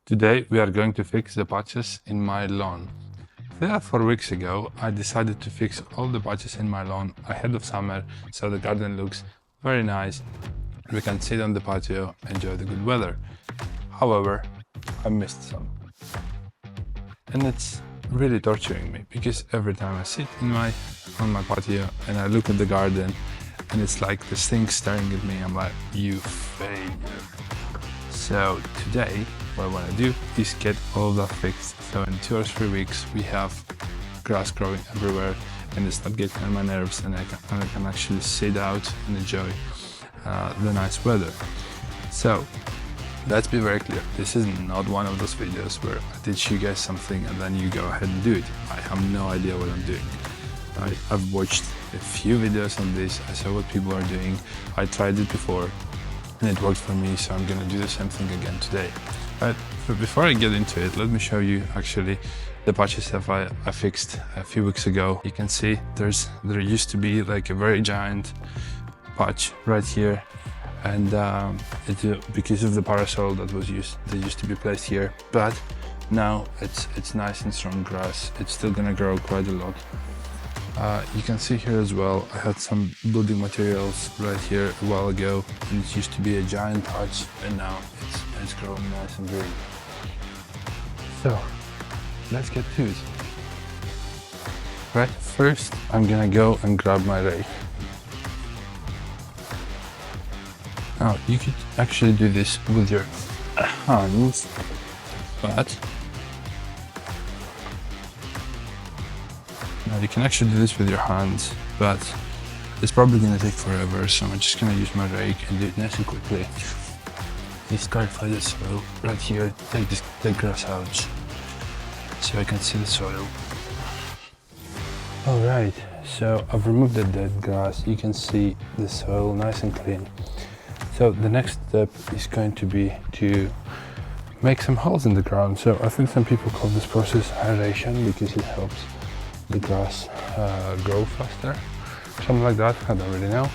Today we are going to fix the patches in my lawn. 4 weeks ago I decided to fix all the patches in my lawn ahead of summer so the garden looks very nice. We can sit on the patio, enjoy the good weather. However, I missed some. And it's really torturing me because every time I sit on my patio and I look at the garden and it's like this thing staring at me, I'm like, you failure. So today what I want to do is get all of that fixed. So in 2 or 3 weeks we have grass growing everywhere and it's not getting on my nerves, and I can actually sit out and enjoy the nice weather. So let's be very clear, this is not one of those videos where I teach you guys something and then you go ahead and do it. I have no idea what I'm doing. I've watched a few videos on this, I saw what people are doing, I tried it before and it worked for me, so I'm gonna do the same thing again today. But before I get into it, let me show you actually the patches that I fixed a few weeks ago. You can see there used to be like a very giant patch right here, and because of the parasol that used to be placed here, but now it's nice and strong grass. It's still gonna grow quite a lot. You can see here as well, I had some building materials right here a while ago, and it used to be a giant patch, and now it's growing nice and green. So let's get to it. Right, first I'm gonna go and grab my rake. Now you could actually do this with your hands, but you can actually do this with your hands, but it's probably gonna take forever, so I'm just gonna use my rake and do it nice and quickly. Disqualify the soil right here, take the grass out so I can see the soil. Alright, so I've removed the dead grass. You can see the soil nice and clean. So the next step is going to be to make some holes in the ground. So I think some people call this process aeration because it helps the grass grow faster, something like that, I don't really know.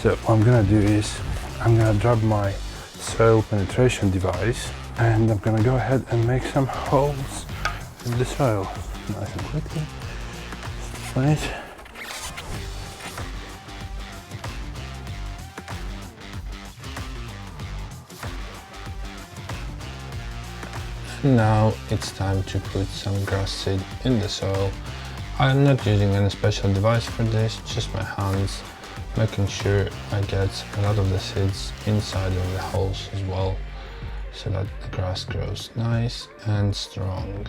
So what I'm gonna do is I'm gonna drop my soil penetration device and I'm gonna go ahead and make some holes in the soil nice and quickly. Right. Now it's time to put some grass seed in the soil. I'm not using any special device for this, just my hands, making sure I get a lot of the seeds inside of the holes as well, so that the grass grows nice and strong.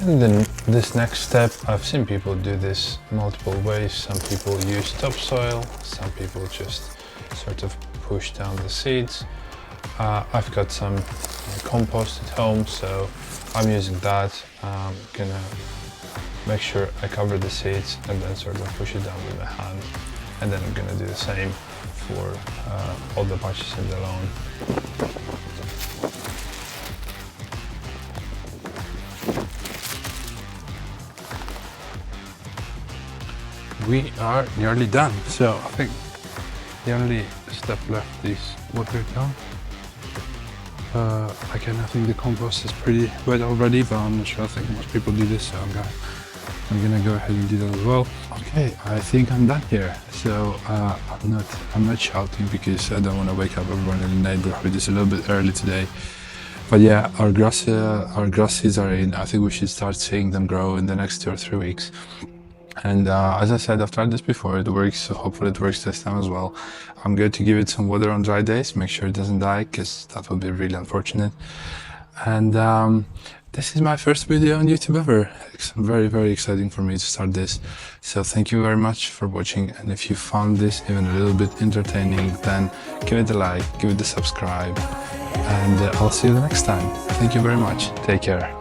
And then this next step, I've seen people do this multiple ways. Some people use topsoil, some people just sort of push down the seeds. I've got some compost at home, so I'm using that. I'm gonna make sure I cover the seeds and then sort of push it down with my hand, and then I'm gonna do the same for all the patches in the lawn. We are nearly done, so I think the only step left is water it down. Again, I think the compost is pretty wet already, but I'm not sure. I think most people do this, so I'm gonna go ahead and do that as well. Okay, I think I'm done here. So I'm not shouting because I don't want to wake up everyone in the neighborhood. It's a little bit early today, but yeah, our grass seeds are in. I think we should start seeing them grow in the next 2 or 3 weeks. And as I said, I've tried this before, it works, so hopefully it works this time as well. I'm going to give it some water on dry days, make sure it doesn't die, because that would be really unfortunate. And this is my first video on YouTube ever. It's very, very exciting for me to start this. So thank you very much for watching, and if you found this even a little bit entertaining, then give it a like, give it a subscribe, and I'll see you the next time. Thank you very much. Take care.